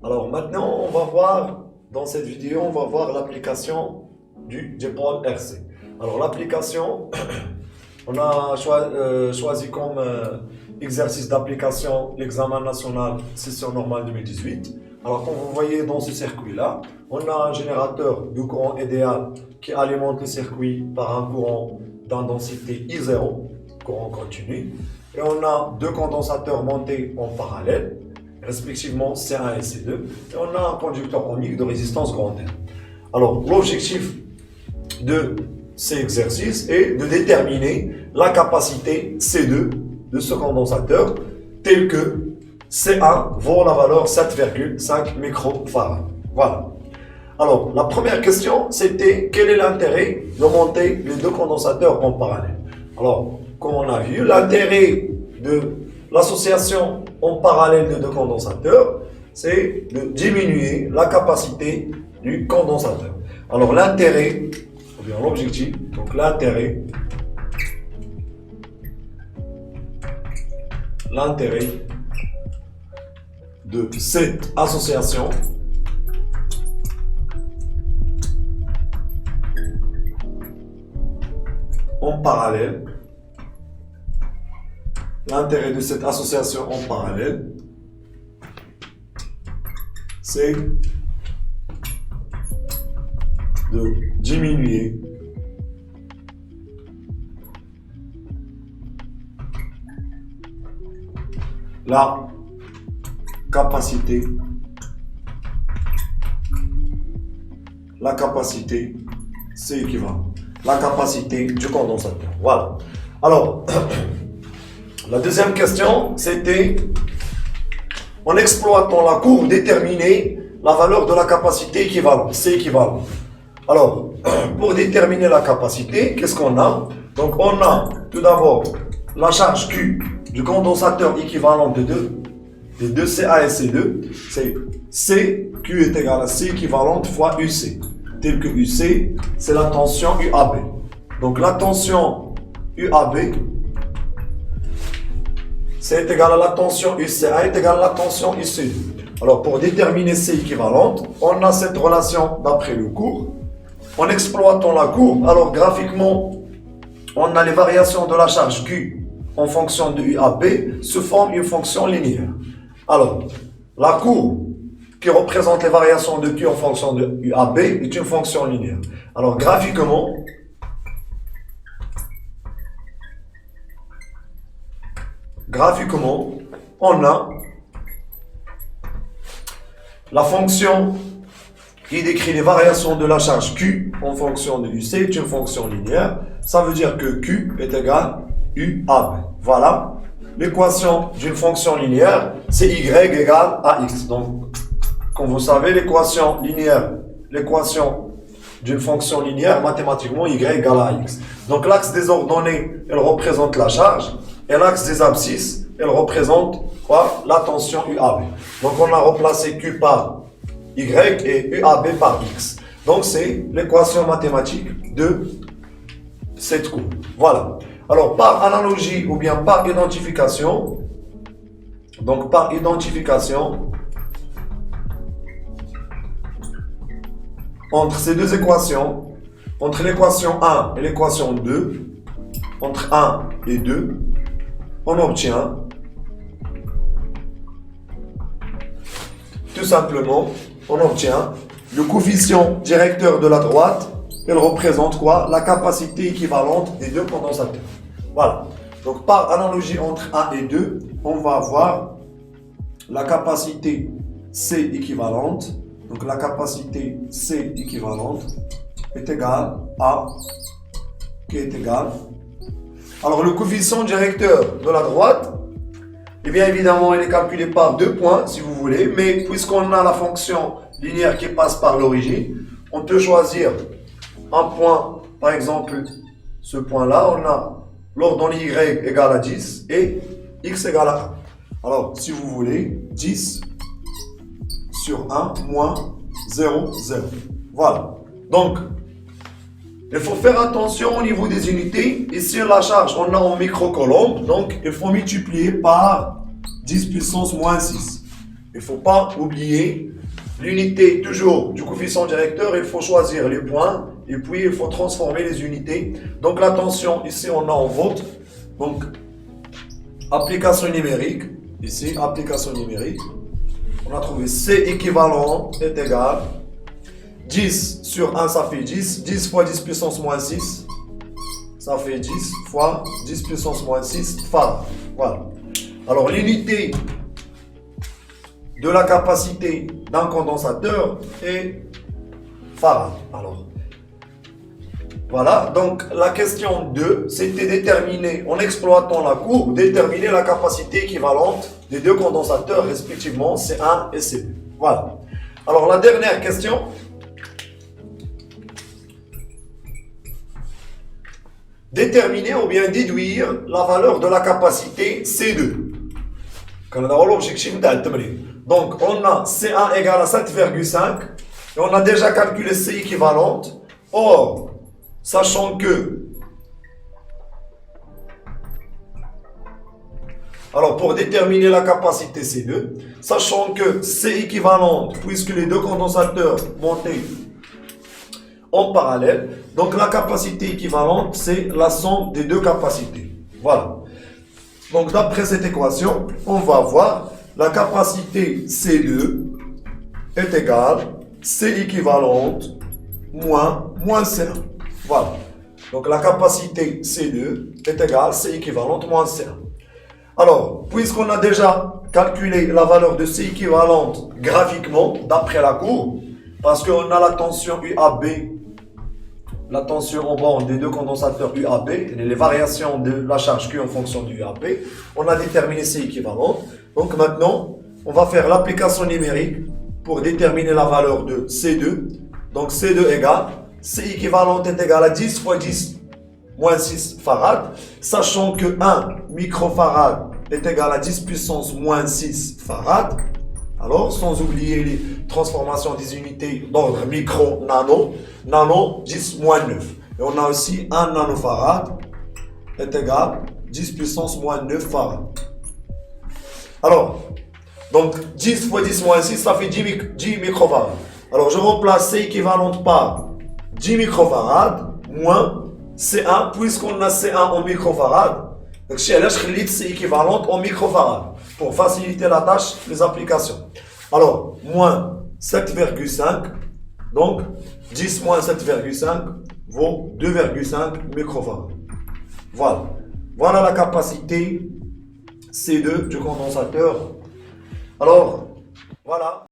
Alors maintenant, on va voir, dans cette vidéo, on va voir l'application du dipôle RC. Alors l'application, on a choisi comme exercice d'application l'examen national session normale 2018. Alors comme vous voyez dans ce circuit-là, on a un générateur de courant idéal qui alimente le circuit par un courant d'intensité I0, courant continu. Et on a deux condensateurs montés en parallèle, respectivement C1 et C2. Et on a un conducteur ohmique de résistance grand R. Alors l'objectif de ces exercices est de déterminer la capacité C2 de ce condensateur, tel que C1 vaut la valeur 7,5 microfarad. Voilà. Alors, la première question, c'était quel est l'intérêt de monter les deux condensateurs en parallèle? Alors, comme on a vu, l'intérêt de l'association en parallèle de deux condensateurs, c'est de diminuer la capacité du condensateur. Alors, l'intérêt, ou bien l'objectif, donc l'intérêt de cette association en parallèle, c'est de diminuer la capacité c'est équivalent, la capacité du condensateur. Voilà. Alors, la deuxième question, c'était, en exploitant la courbe, déterminer la valeur de la capacité équivalente, C équivalent. Alors, pour déterminer la capacité, qu'est-ce qu'on a? Donc, on a tout d'abord la charge Q du condensateur équivalent de deux CA et C2, c'est C, Q est égal à C équivalente fois UC, tel que UC, c'est la tension UAB. Donc la tension UAB, c'est égal à la tension UCA est égal à la tension UC2. Alors pour déterminer C équivalente, on a cette relation d'après le cours. En exploitant la courbe, alors graphiquement, on a les variations de la charge Q en fonction de UAB se forme une fonction linéaire. Alors, la courbe qui représente les variations de Q en fonction de UAB est une fonction linéaire. Alors, graphiquement, on a la fonction qui décrit les variations de la charge Q en fonction de UC est une fonction linéaire. Ça veut dire que Q est égal à UAB. Voilà. L'équation d'une fonction linéaire, c'est Y égale à X. Donc, comme vous savez, l'équation d'une fonction linéaire, mathématiquement, Y égale à X. Donc, l'axe des ordonnées, elle représente la charge. Et l'axe des abscisses, elle représente quoi? La tension UAB. Donc, on a remplacé Q par Y et UAB par X. Donc, c'est l'équation mathématique de cette courbe. Voilà. Alors, par analogie ou bien par identification, entre ces deux équations, entre l'équation 1 et l'équation 2, entre 1 et 2, on obtient tout simplement, le coefficient directeur de la droite, elle représente quoi? La capacité équivalente des deux condensateurs. Voilà. Donc, par analogie entre 1 et 2, on va avoir la capacité C équivalente. Donc, la capacité C équivalente est égale à, qui est égal. Alors, le coefficient directeur de la droite, et bien évidemment, il est calculé par 2 points, si vous voulez. Mais puisqu'on a la fonction linéaire qui passe par l'origine, on peut choisir un point, par exemple, ce point-là, on a l'ordonnée Y égale à 10 et X égale à 1. Alors, si vous voulez, 10 sur 1 moins 0, 0. Voilà. Donc, il faut faire attention au niveau des unités. Ici, la charge, on a en microcoulombes. Donc, il faut multiplier par 10 puissance moins 6. Il ne faut pas oublier l'unité toujours du coefficient directeur. Il faut choisir les points et puis il faut transformer les unités. Donc la tension, ici on a en volt. Donc application numérique. Ici, application numérique. On a trouvé C équivalent est égal 10 sur 1, ça fait 10. 10 fois 10 puissance moins 6. Ça fait 10 fois 10 puissance moins 6 farad. Voilà. Alors l'unité de la capacité d'un condensateur est farad. Alors, voilà. Donc la question 2, c'était déterminer, en exploitant la courbe, déterminer la capacité équivalente des deux condensateurs, respectivement C1 et C2. Voilà. Alors la dernière question. Déterminer ou bien déduire la valeur de la capacité C2. Donc, on a C1 égale à 7,5 et on a déjà calculé C équivalente. Or, sachant que... Alors, pour déterminer la capacité C2, sachant que C équivalente, puisque les deux condensateurs montaient en parallèle, donc la capacité équivalente, c'est la somme des deux capacités. Voilà. Donc, d'après cette équation, on va voir la capacité C2 est égale C équivalente moins C1. Voilà. Donc, la capacité C2 est égale C équivalente moins C1. Alors, puisqu'on a déjà calculé la valeur de C équivalente graphiquement, d'après la courbe, parce qu'on a la tension UAB, la tension en borne des deux condensateurs UAB, les variations de la charge Q en fonction du UAB, on a déterminé C équivalent. Donc maintenant, on va faire l'application numérique pour déterminer la valeur de C2. Donc C2 égale, C équivalent est égal à 10 fois 10 moins 6 farad, sachant que 1 microfarad est égal à 10 puissance moins 6 farad. Alors, sans oublier les transformations des unités d'ordre micro-nano, nano 10 moins 9. Et on a aussi 1 nanofarad est égal à 10 puissance moins 9 farad. Alors, donc 10 fois 10 moins 6, ça fait 10 microfarad. Alors, je remplace C équivalente par 10 microfarad moins C1, puisqu'on a C1 en microfarad. Donc, c'est équivalente en microfarad pour faciliter la tâche des applications. Alors, moins 7,5, donc 10 moins 7,5 vaut 2,5 microfarad. Voilà. Voilà la capacité C2 du condensateur. Alors, voilà.